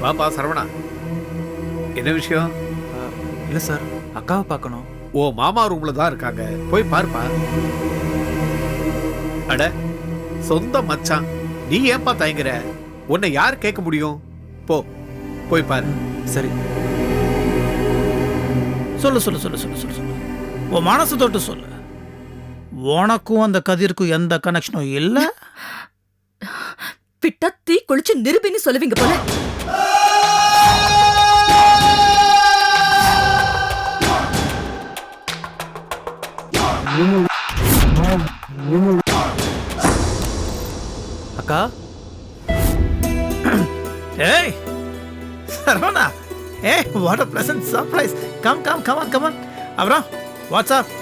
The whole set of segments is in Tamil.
வாப்பா சரவணா, என்ன விஷயம்? இல்லை சார், அக்காவை பார்க்கணும். ஓ மாமா ரூம்ல தான் இருக்காங்க, போய் பாருப்பா. அட சொந்த மச்சான், நீ ஏன்பா தயங்குற? உன்னை யார் கேட்க முடியும்? போ போய் பாரு. சரி. சொல்லு சொல்லு சொல்லு சொல்லு சொல்லு சொல்லு உன் மனசு தொட்டு சொல்லு. உனக்கும் அந்த கதிர்க்கும் எந்த கனெக்ஷனும் இல்லை. விட்டா தீ குளிச்சு நிருபின்னு சொல்லுவீங்க போல. அக்கா. ஏய் சரவணா, ஏய் what a pleasant surprise. Come come come on come on. அப்புறம் வாட்ஸ் அப்?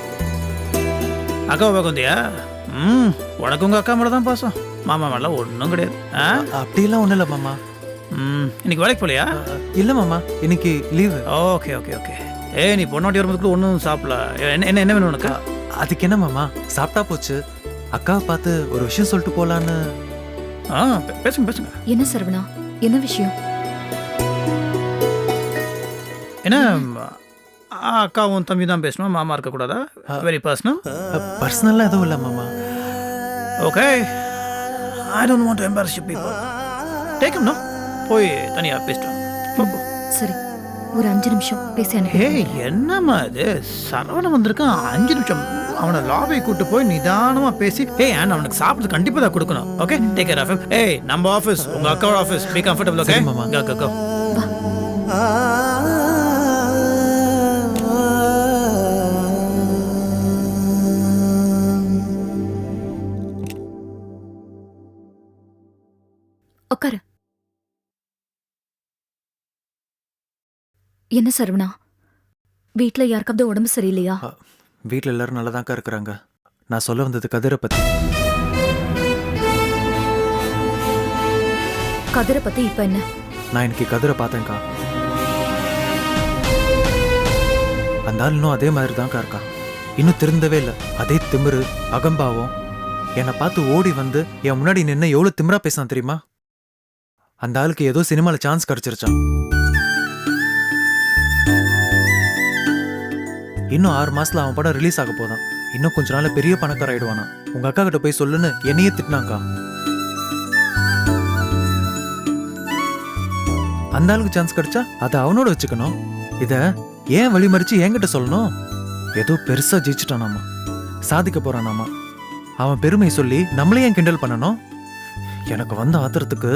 அக்காவை பார்க்க வந்தியா? உனக்கு உங்கள் அக்கா மேலே தான் பாசம், மாமா மேலே ஒன்றும் கிடையாது. அப்படிலாம் ஒன்றும் இல்லை மாமா. இன்னைக்கு வேலைக்கு போகலையா? இல்லை மாமா, இன்னைக்கு லீவு. Okay okay okay. ஏய் நீ பொண்ணாட்டி வரும்போதுக்குள்ள ஒன்றும் சாப்பிடல. என்ன என்ன என்ன வேணும் உனக்கு? அதுக்கு என்ன மாமா, சாப்பிட்டா போச்சு. அக்காவை பார்த்து ஒரு விஷயம் சொல்லிட்டு போகலான்னு. பேசுங்க பேசுங்க. என்ன சரவணா, என்ன விஷயம்? என்ன அக்காவும் தம்பி தான் பேசணும், மாமா இருக்கக்கூடாதா? Very personal. பர்சனலாக எதுவும் இல்லை மாமா. Okay, I don't want to embarrass you people. Take him. No, போய் தனியா பேசிட்டோம். சரி, ஒரு 5 நிமிஷம் பேசி அனுப்பி. ஏய் என்னம்மா இது, சரவணன் வந்திருக்கான், 5 நிமிஷம். அவனை லாபி கூட்டு போய் நிதானமா பேசி, ஏய் அண்ட் அவனுக்கு சாப்பிட்டு கண்டிப்பா தான் கொடுக்கணும். Okay, take care of him. ஏய் நம்ம ஆஃபீஸ் உங்க அக்காவோட ஆஃபீஸ், பி கம்ஃபர்டபிள். ஓகே மாமா. கோ. உட்காரு. என்ன சரவணா, வீட்ல யாருக்காவது உடம்பு சரியில்லையா? வீட்டில் எல்லாரும் நல்லா தான்க்கா இருக்கிறாங்க. நான் சொல்ல வந்தது கதிரை பற்றி. கதிரை பத்தி இப்ப என்ன? நான் இன்னைக்கு கதிரை பார்த்தேன்க்கா. அந்த ஆள் இன்னும் அதே மாதிரி தான்க்கா இருக்கா. இன்னும் திருந்தவே இல்லை. அதே திமிரு, அகம்பாவம். என்னை பார்த்து ஓடி வந்து என் முன்னாடி நின்று எவ்வளோ திமிரா பேசான் தெரியுமா? அந்த ஆளுக்கு ஏதோ சினிமாவில் சான்ஸ் கிடைச்சிருச்சான். இன்னும் 6 மாசத்துல அவன் படம் ரிலீஸ் ஆக போதான். இன்னும் கொஞ்ச நாள் பெரிய பணக்கார ஆயிடுவானா. உங்க அக்கா கிட்ட போய் சொல்லுன்னு என்னையே திட்டினாக்கா. அந்த ஆளுக்கு சான்ஸ் கிடைச்சா அதை அவனோட வச்சுக்கணும். இத ஏன் வழிமறிச்சு என்கிட்ட சொல்லணும்? ஏதோ பெருசா ஜெயிச்சுட்டானாமா, சாதிக்க போறானாமா. அவன் பெருமை சொல்லி நம்மளே ஏன் கிண்டல் பண்ணணும்? எனக்கு வந்த ஆத்திரத்துக்கு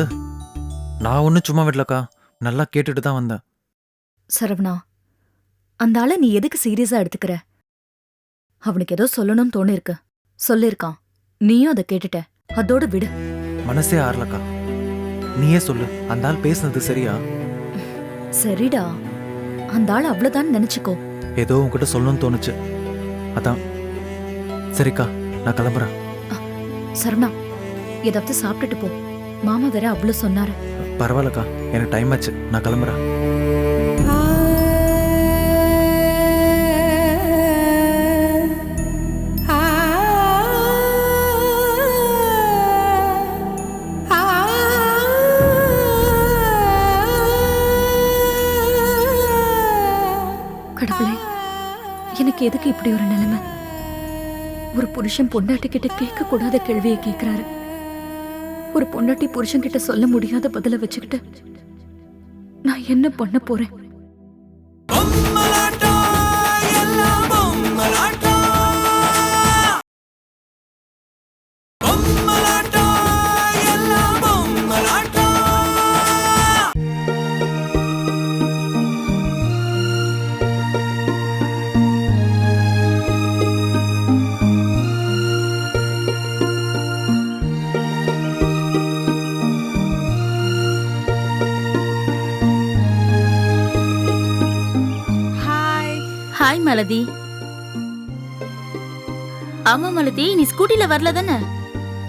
நான் ஒன்னும் சும்மா விடலக்கா, நல்லா கேட்டுட்டு தான் வந்தேன். சரவணா, அந்த ஆளை நீ எதுக்கு சீரியஸா எடுத்துக்கிற? அவனுக்கு ஏதோ சொல்லணும்னு தோணிருக்கு, சொல்லிருக்கான். நீயும் அதை கேட்டுட்ட, அதோட விடு. மனசே ஆறலக்கா. நீயே சொல்லு, அந்த ஆள் பேசுனது சரியா? சரிடா, அந்த ஆள் அவ்வளவுதான் நினைச்சுக்கோ. ஏதோ உன்கிட்ட சொல்லணும்னு தோணுச்சு, அதான். சரிக்கா, நான் கிளம்புறேன். சரவணா, ஏதாவது சாப்பிட்டுட்டு போ. மாமா வேற அவ்வளவு சொன்னாரு. பரவாயில்லக்கா, எனக்கு டைம் ஆச்சு, நான் கிளம்புறேன். கடவுளே, எனக்கு எதுக்கு இப்படி ஒரு நிலைமை? ஒரு புருஷன் பொண்டாட்டி கிட்ட கேட்க கூடாத கேள்வியை கேட்கிறாரு. ஒரு பொண்டாட்டி புருஷன் கிட்ட சொல்ல முடியாத பதில வச்சுக்கிட்டு நான் என்ன பண்ண போறேன்? ஹாய் மலதி. ஆமா மலதி, நீ ஸ்கூட்டில வரல தானே?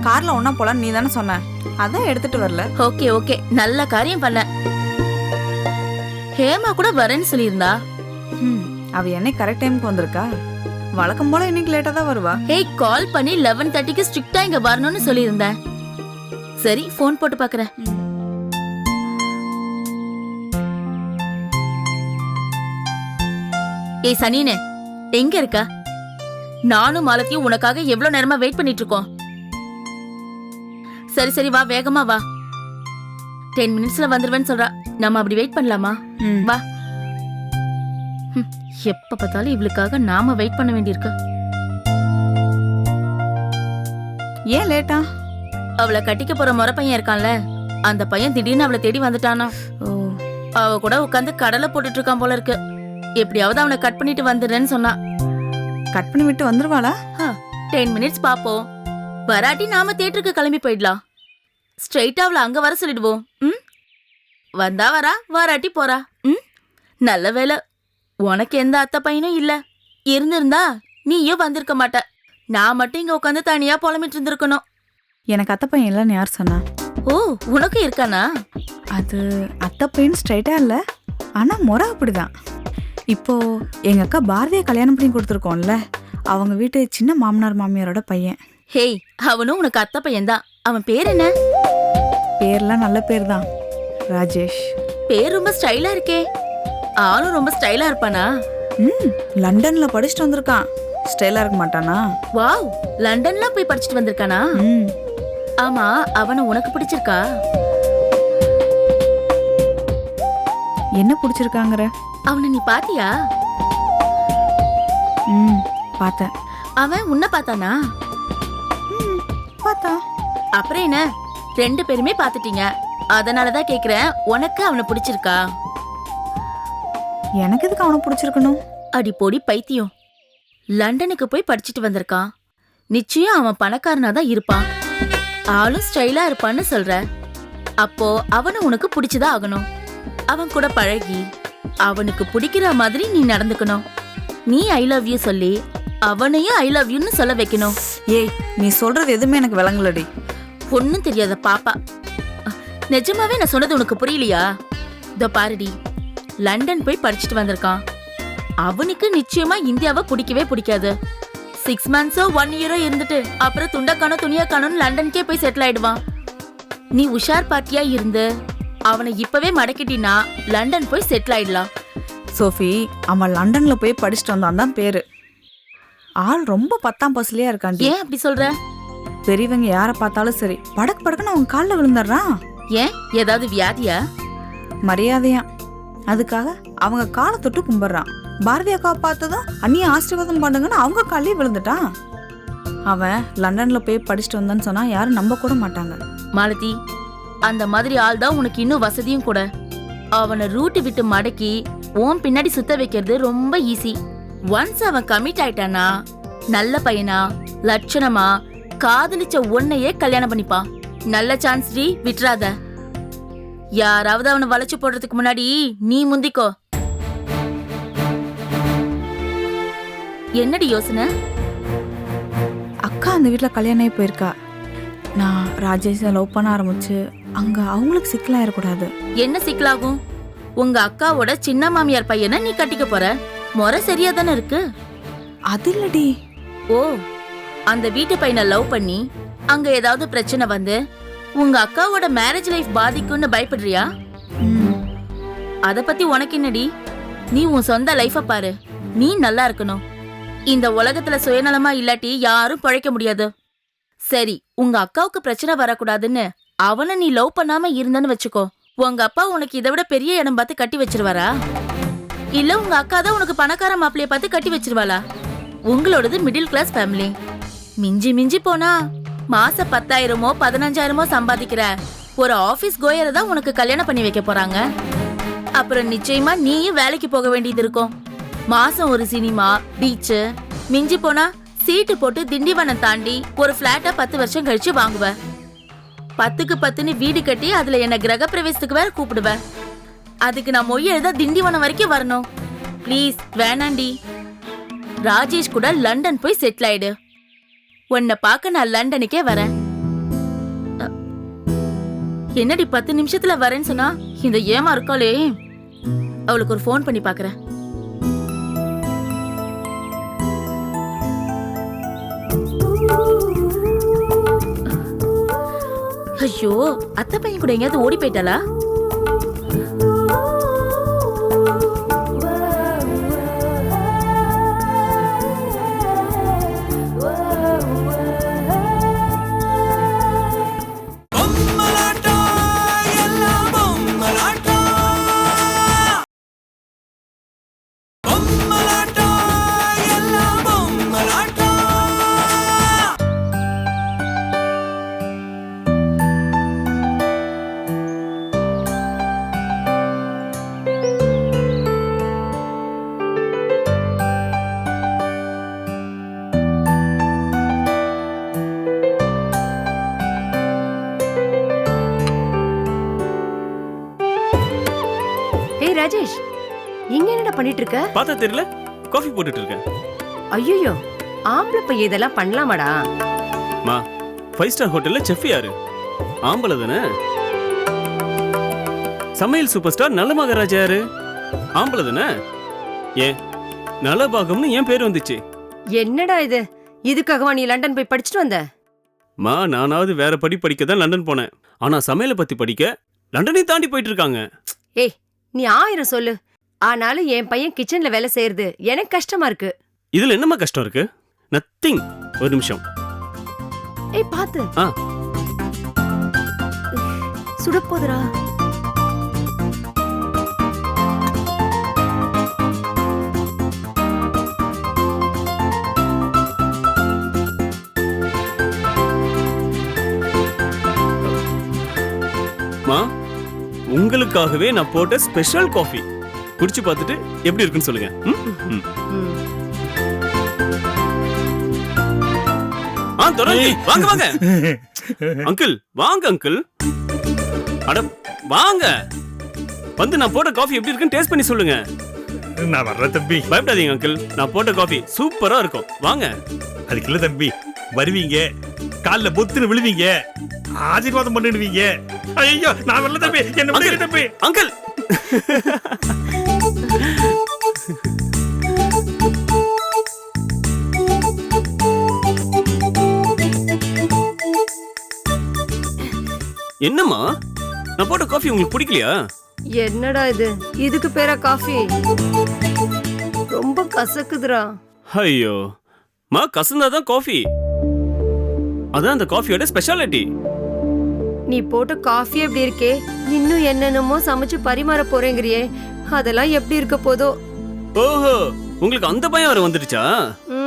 கார்ல ஒண்ணா போலாம் நீ தானே சொன்ன, அதான் எடுத்துட்டு வரல. ஓகே ஓகே, நல்ல காரியம் பண்ண. ஹேமா கூட வரேன்னு சொல்லியிருந்தா. அவ என்ன கரெக்ட் டைமுக்கு வந்திருக்கா? வழக்கம் போல இன்னைக்கு லேட்டா தான் வருவா. ஹேய், கால் பண்ணி 11:30க்கு ஸ்ட்ரிக்ட்டா இங்க வரணும்னு சொல்லியிருந்தேன். சரி, ஃபோன் போட்டு பாக்குறேன். ஏய் சனினே, எங்க இருக்க? நானும் மாலத்தியும் உனக்காக எவ்வளவு நேரமா வெயிட் பண்ணிட்டு இருக்கோம். சரி சரி வா, வேகமா வா. 10 மினிட்ஸ்ல வந்துருவேன்னு சொல்றா. நம்ம அப்படி வெயிட் பண்ணலாமா? வா. எப்ப பார்த்தாலும் இவளுக்காக நாம வெயிட் பண்ண வேண்டியிருக்கு. ஏன் லேட்டா? அவளை கட்டிக்க போற முறை பையன் இருக்கான்ல, அந்த பையன் திடீர்னு அவளை தேடி வந்துட்டானா. ஓ, அவ கூட உட்காந்து கடலை போட்டுட்டு இருக்கான் போல இருக்கு. எப்படியாவது அவனை கட் பண்ணிட்டு வந்துடுறேன்னு சொன்னா. கட் பண்ணி விட்டு வந்துருவாளா? 10 மினிட்ஸ் பாப்போம். வராட்டி நாம தியேட்டருக்கு கிளம்பி போயிடலாம். ஸ்ட்ரெயிட்டா அவளை அங்க வர சொல்லிடுவோம். வந்தா வரா, வராட்டி போறா. நல்ல வேலை, உனக்கு எந்த அத்தை பையனும் இல்ல. இருந்திருந்தா நீயும் வந்திருக்க மாட்ட. நான் மட்டும் இங்க உட்காந்து தனியா புலம்பிட்டு இருந்திருக்கணும். எனக்கு அத்தை பையன் இல்லைன்னு யார் சொன்னா? ஓ, உனக்கு இருக்கானா? அது அத்தை பையன் ஸ்ட்ரைட்டா இல்ல, ஆனா முறை அப்படிதான். இப்போ எங்க அக்கா பாரதியை கல்யாணம் பண்ணி கொடுத்துருக்கோம்ல, அவங்க வீட்டு சின்ன மாமனார் மாமியாரோட பையன். ஹேய், அவனும் உனக்கு அத்தை பையன் தான். அவன் பேர் என்ன? பேர்லாம் நல்ல பேர் தான், ராஜேஷ். பேர் ரொம்ப ஸ்டைலா இருக்கே. ஆளும் ரொம்ப ஸ்டைலா இருப்பானா? லண்டன்ல படிச்சுட்டு வந்திருக்கான். ஸ்டைலா இருக்க மாட்டானா? வாவ், லண்டன்ல போய் படிச்சுட்டு வந்திருக்கானா? ஆமா, அவனை உனக்கு பிடிச்சிருக்கா? என்ன பிடிச்சிருக்காங்கற? அவனை நீ பாத்தியா? பார்த்தேன். அவன் உன்னை பார்த்தானா? பார்த்தா. அப்புறம் என்ன, 2 பேருமே பாத்துட்டீங்க. அதனாலதான் கேக்குறேன், உனக்கு அவனை பிடிச்சிருக்கா? எனக்கு எதுக்கு அவனை பிடிச்சிருக்கணும்? அடி போடி பைத்தியம். லண்டனுக்கு போய் படிச்சுட்டு வந்திருக்கான். நிச்சயம் அவன் பணக்காரனா தான் இருப்பான். ஆளும் ஸ்டைலா இருப்பான்னு சொல்ற. அப்போ அவனை உனக்கு பிடிச்சுதான் ஆகணும். அவன் கூட பழகி அவனுக்கு பிடிக்கிற மாதிரி நீ நடந்துக்கணும். நீ ஐ லவ் யூ சொல்லி அவனையும் ஐ லவ் யூன்னு சொல்ல வைக்கணும். ஏய், நீ சொல்றது எதுவுமே எனக்கு விளங்கலடி. ஒன்னும் தெரியாத பாப்பா. நிஜமாவே நான் சொன்னது உனக்கு புரியலையா? இதோ பாருடி, லண்டன் போய் படிச்சுட்டு வந்திருக்கான். அவனுக்கு நிச்சயமா இந்தியாவை பிடிக்கவே பிடிக்காது. 6 மந்த்ஸோ 1 இயரோ இருந்துட்டு அப்புறம் துண்டக்கானோ துணியாக்கானோன்னு லண்டனுக்கே போய் செட்டில் ஆயிடுவான். நீ உஷார் பார்ட்டியா இருந்து அவனை இப்பவே மடக்கிட்டினா லண்டன் போய் செட்டில் ஆயிடலாம். சோஃபி, அவன் லண்டன்ல போய் படிச்சுட்டு வந்தான் தான் பேரு. ஆள் ரொம்ப 10ஆம் பஸ்லயா இருக்கான். ஏன் அப்படி சொல்ற? பெரியவங்க யாரை பார்த்தாலும் சரி படக்கு படக்குன்னு அவங்க காலில் விழுந்துடுறான். ஏன், ஏதாவது வியாதியா? மரியாதையா. அதுக்காக அவங்க காலை தொட்டு கும்பிடுறான். பாரதி அக்கா பார்த்ததும் அண்ணிய ஆசீர்வாதம் பண்ணுங்கன்னு அவங்க காலையே விழுந்துட்டான். அவன் லண்டன்ல போய் படிச்சுட்டு வந்தான்னு சொன்னா யாரும் நம்ப கூட மாட்டாங்க. மாலதி, அந்த மாதிரி ஆள் தான் உனக்கு இன்னும் வசதியும் கூட. அவனை ரூட்டு விட்டு மடக்கி உன் பின்னாடி சுத்த வைக்கிறது ரொம்ப ஈஸி. ஒன்ஸ் அவன் கமிட் ஆயிட்டானா நல்ல பையனா லட்சணமா காதலிச்ச உன்னையே கல்யாணம் பண்ணிப்பான். நல்ல சான்ஸ் டி, விட்டுறாத. யாராவது அவனை வளைச்சு போடுறதுக்கு முன்னாடி நீ முந்திக்கோ. என்னடி யோசனை? அக்கா அந்த வீட்டுல கல்யாணம் போயிருக்கா. நான் ராஜேஷை லவ் பண்ண ஆரம்பிச்சு அங்க அவங்களுக்கு சிக்கலாயிடக்கூடாது. என்ன சிக்கலாகும்? உங்க அக்காவோட சின்ன மாமியார் பையனை நீ கட்டிக்க போற. முறை சரியா தானே இருக்கு. அது இல்லடி. ஓ, அந்த வீட்டு பையனை லவ் பண்ணி அங்க ஏதாவது பிரச்சனை வந்து உங்க அக்காவோட மேரேஜ் லைஃப் பாதிக்கும்னு பயப்படுறியா? அத பத்தி உனக்கு என்னடி? நீ உன் சொந்த லைஃப பாரு. நீ நல்லா இருக்கணும். இந்த உலகத்துல சுயநலமா இல்லாட்டி யாரும் பழைக்க முடியாது. சரி, உங்க அக்காவுக்கு பிரச்சனை வரக்கூடாதுன்னு அவனை நீ லவ் பண்ணாம இருந்தன்னு வச்சுக்கோ. உங்க அப்பா உனக்கு இதை விட பெரிய இடம் பார்த்து கட்டி வச்சிருவாரா? இல்ல உங்க அக்கா தான் உனக்கு பணக்கார மாப்பிளைய பார்த்து கட்டி வச்சிருவாளா? உங்களோடது மிடில் கிளாஸ் ஃபேமிலி. மிஞ்சி மிஞ்சி போனா மாசம் 10,000மோ 15,000மோ சம்பாதிக்கிற ஒரு ஆபீஸ் கோயரை தான் உனக்கு கல்யாணம் பண்ணி வைக்க போறாங்க. அப்புறம் நிச்சயமா நீயும் வேலைக்கு போக வேண்டியது இருக்கும். மாசம் ஒரு சினிமா, பீச்சு, மிஞ்சி போனா சீட்டு போட்டு திண்டிவனம் தாண்டி ஒரு பிளாட்டா 10 வருஷம் கழிச்சு வாங்குவ. 10க்கு 10ன்னு வீடு கட்டி அதுல என்ன கிரக பிரவேசத்துக்கு வேற கூப்பிடுவ. அதுக்கு நான் மொய் எழுத திண்டிவனம் வரைக்கும் வரணும். ப்ளீஸ் வேணாண்டி. ராஜேஷ் கூட லண்டன் போய் செட்டில் ஆயிடு. உன்னை பார்க்க நான் லண்டனுக்கே வரேன். என்னடி 10 நிமிஷத்துல வரேன்னு சொன்னா இந்த ஏமா இருக்காளே, அவளுக்கு ஒரு ஃபோன் பண்ணி பாக்குறேன். ஐயோ, அத்தை பையன் கூட எங்கேயாவது ஓடி போயிட்டாளா? ஏய் ராஜேஷ், இங்க என்னடா பண்ணிட்டு இருக்க? பார்த்தா தெரியல, காஃபி போட்டுட்டு இருக்கேன். ஐயோ, ஆம்பளை பையன் இதெல்லாம் பண்ணலாமாடா? மா, 5 ஸ்டார் ஹோட்டல்ல செஃப் யாரு? ஆம்பளை தானே. சமையல் சூப்பர் ஸ்டார் நல்ல மகாராஜா யாரு? ஆம்பளை தானே. ஏன் நலபாகம்னு ஏன் பேர் வந்துச்சு? என்னடா இது? இதுக்காகவா நீ லண்டன் போய் படிச்சுட்டு வந்த? மா, நானாவது வேற படிக்க தான் லண்டன் போனேன். ஆனா சமையலை பத்தி படிக்க லண்டனை தாண்டி போயிட்டு இருக்காங்க. ஏய், நீ 1000 சொல்லு, ஆனாலும் என் பையன் கிச்சன்ல வேலை செய்யறது எனக்கு கஷ்டமா இருக்கு. இதுல என்னமா கஷ்டம் இருக்கு? நத்திங். ஒரு நிமிஷம். ஏய் பாத்து. ஆ. சுடப்போதுரா. மா, உங்களுக்காகவே நான் போட்ட ஸ்பெஷல் காஃபி குடிச்சு பார்த்துட்டு எப்படி இருக்குன்னு சொல்லுங்க. வாங்க வாங்க அங்கிள், வாங்க அங்கிள். அட வாங்க, வந்து நான் போட்ட காஃபி எப்படி இருக்குன்னு டேஸ்ட் பண்ணி சொல்லுங்க. நான் வர்றேன் தம்பி. பயப்படாதீங்க அங்கிள், நான் போட்ட காஃபி சூப்பரா இருக்கும். வாங்க. அதுக்கு இல்ல தம்பி, வருவீங்க, கால்ல பொத்துன்னு விழுவீங்க, ஆசீர்வாதம் பண்ணிடுவீங்க. ஐயோ, நான் வரல தம்பி, என்ன விடுங்க தம்பி. அங்கிள் என்னம்மா, நான் போட்ட காஃபி உங்களுக்கு பிடிக்கலையா? என்னடா இது? இதுக்கு பேரா காஃபி? ரொம்ப கசக்குதுடா. ஐயோ மா, கசந்தாதான் காஃபி. அதான் அந்த காஃபியோட ஸ்பெஷாலிட்டி. நீ போட்ட காஃபி எப்படி இருக்கே, இன்னும் என்னென்னமோ சமைச்சு பரிமாற போறேங்கறியே, அதெல்லாம் எப்படி இருக்க போதோ. ஓஹோ, உங்களுக்கு அந்த பயம் வர வந்துடுச்சா? ம்.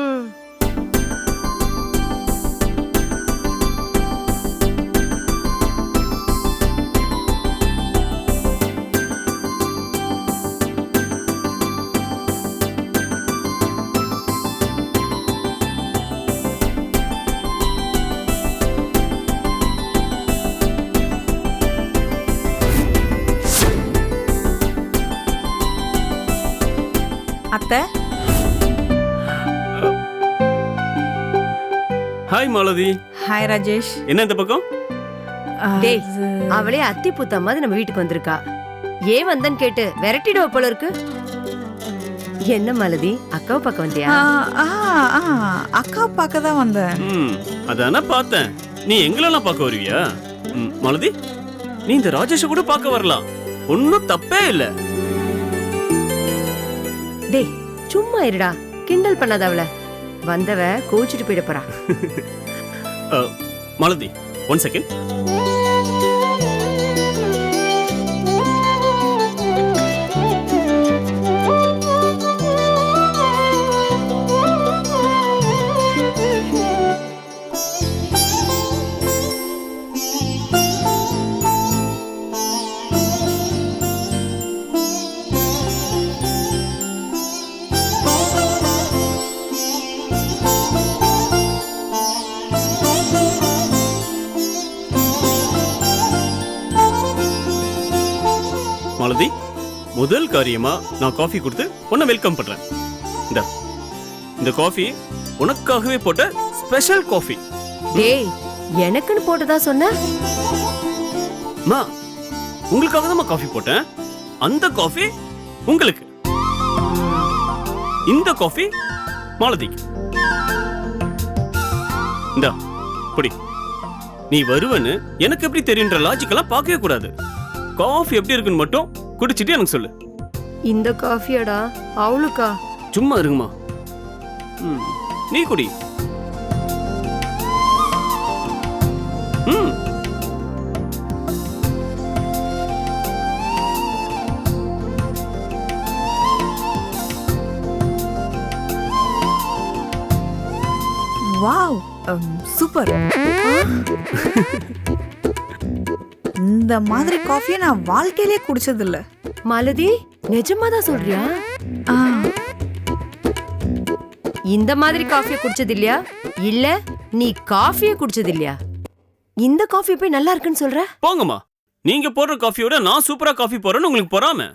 அத்தை, ஹாய் மாலதி. ஹாய் ராஜேஷ். என்ன இந்த பக்கம்? டேய், அவளே அத்தி பூத்த மாதிரி நம்ம வீட்டுக்கு வந்திருக்கா. ஏன் வந்தன்னு கேட்டு விரட்டிடுவ போல இருக்கு. என்ன மாலதி, அக்காவை பார்க்க வந்தியா? அக்கா பார்க்க தான் வந்தேன். அதானே பார்த்தேன். நீ எங்களெல்லாம் பார்க்க வருவியா? மாலதி, நீ இந்த ராஜேஷ கூட பார்க்க வரலாம், ஒன்னும் தப்பே இல்ல. டேய், சும்மா இருடா, கிண்டல் பண்ணாத அவள. வந்தவ கோச்சிட்டு போயிட போறா. மாலதி, 1 செகண்ட். மாலதி, முதல் காரியமா நான் காஃபி கொடுத்து உன்னை வெல்கம் பண்றேன். இந்த காஃபி உனக்காகவே போட்ட ஸ்பெஷல் காஃபி. டேய், எனக்குன்னு போட்டதா சொன்ன? மா, உங்களுக்காக தான் காஃபி போட்டேன். அந்த காஃபி உங்களுக்கு, இந்த காஃபி மாலதிக்கு. இந்தா புடி. நீ வருவன்னு எனக்கு எப்படி தெரியுன்ற லாஜிக்கெல்லாம் பார்க்கவே கூடாது. காஃபி எப்படி இருக்குன்னு மட்டும் குடிச்சிட்டு எனக்கு சொல்லு. இந்த காஃபியாடா? அவளுக்கா? சும்மா இருங்கம்மா. நீ குடி. Wow, super. இந்த மாதிரி காஃபியை நான் வாழ்க்கையிலே குடிச்சது இல்ல. மாலதி, நிஜமாதான் சொல்றியா? இந்த மாதிரி காஃபியை குடிச்சது இல்லையா? இல்ல நீ காஃபியை குடிச்சது இல்லையா? இந்த காஃபி போய் நல்லா இருக்குன்னு சொல்ற? போங்கம்மா, நீங்க போடுற காஃபியோட நான் சூப்பரா காஃபி போறேன்னு உங்களுக்கு பொறாம.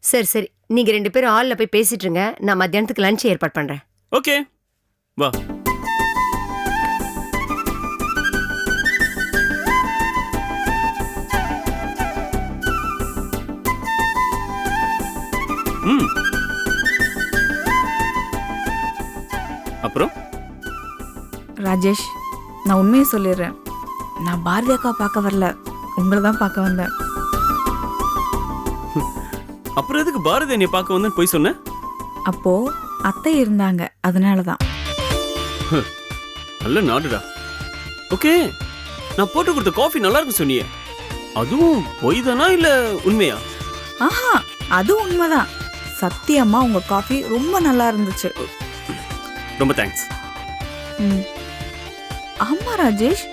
சரி சரி, நீங்க 2 பேரும் ஹால்ல போய் பேசிட்டு இருங்க. நான் மத்தியானத்துக்கு லஞ்ச் ஏற்பாடு பண்றேன். ஓகே வா. ம் அப்புறம் ராஜேஷ், நான் உண்மையை சொல்லிடுறேன். நான் பாரதி அக்கா பார்க்க வரல, உங்களை தான் பார்க்க வந்தேன். அப்புறம் எதுக்கு பாரதி என்னை பார்க்க வந்தேன்னு போய் சொன்ன? அப்போ அத்தை இருந்தாங்க, அதனால தான். நல்ல நாடுடா. ஓகே, நான் போட்டு கொடுத்த காஃபி நல்லா இருக்கு சொன்னியே, அதுவும் பொய் தானா இல்ல உண்மையா? ஆஹா, அது உண்மைதான். சத்தியமா உங்க காஃபி ரொம்ப நல்லா இருந்துச்சு. ரொம்ப தேங்க்ஸ். ம். ஆமா ராஜேஷ்,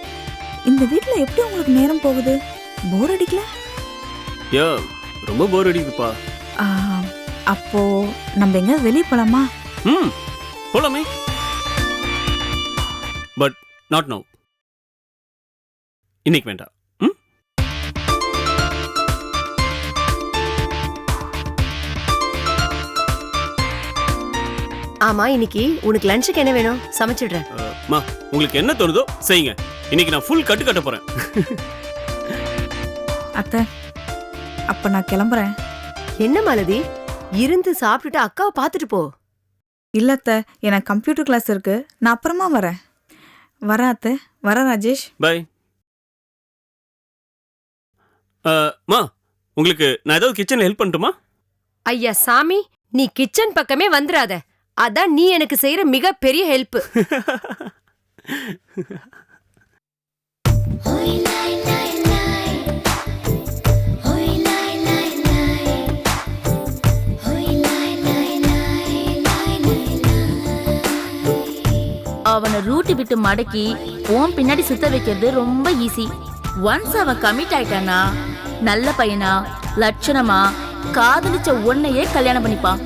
இந்த வீட்ல எப்படி உங்களுக்கு நேரம் போகுது? போர் அடிக்கல? யா, ரொம்ப போர் அடிக்குதுப்பா. ஆ, அப்போ நம்ம எங்க வெளியே போலாமா? ம் போலாமே, பட் நாட் நவ். இன்னைக்கு வேண்டாம். ம் ஆமா, இன்னைக்கு உனக்கு லஞ்சுக்கு என்ன வேணும்? சமைச்சிடுறேன். மா, உங்களுக்கு என்ன தோணுதோ செய்யுங்க. இன்னைக்கு நான் ஃபுல் கட்டு கட்ட போறேன். அத்தை, அப்ப நான் கிளம்புறேன். என்ன மாலதி, இருந்து சாப்பிட்டுட்டு அக்காவை பார்த்துட்டு போ. இல்ல அத்தை, எனக்கு கம்ப்யூட்டர் கிளாஸ் இருக்கு, நான் அப்புறமா வரேன். வரேன் அத்தை, வரேன் ராஜேஷ். பை. மா, உங்களுக்கு நான் ஏதாவது கிச்சன்ல ஹெல்ப் பண்ணட்டுமா? ஐயா சாமி, நீ கிச்சன் பக்கமே வந்துடாத. அதான் நீ எனக்கு செய்யற மிகப்பெரிய ஹெல்ப். அவனை ரூட்டு விட்டு மடக்கி உன் பின்னாடி சுத்த வைக்கிறது ரொம்ப ஈஸி. ஒன்ஸ் அவன் கமிட் ஆயிட்டானா, நல்ல பையனா லட்சணமா காதலிச்ச உன்னையே கல்யாணம் பண்ணிப்பான்.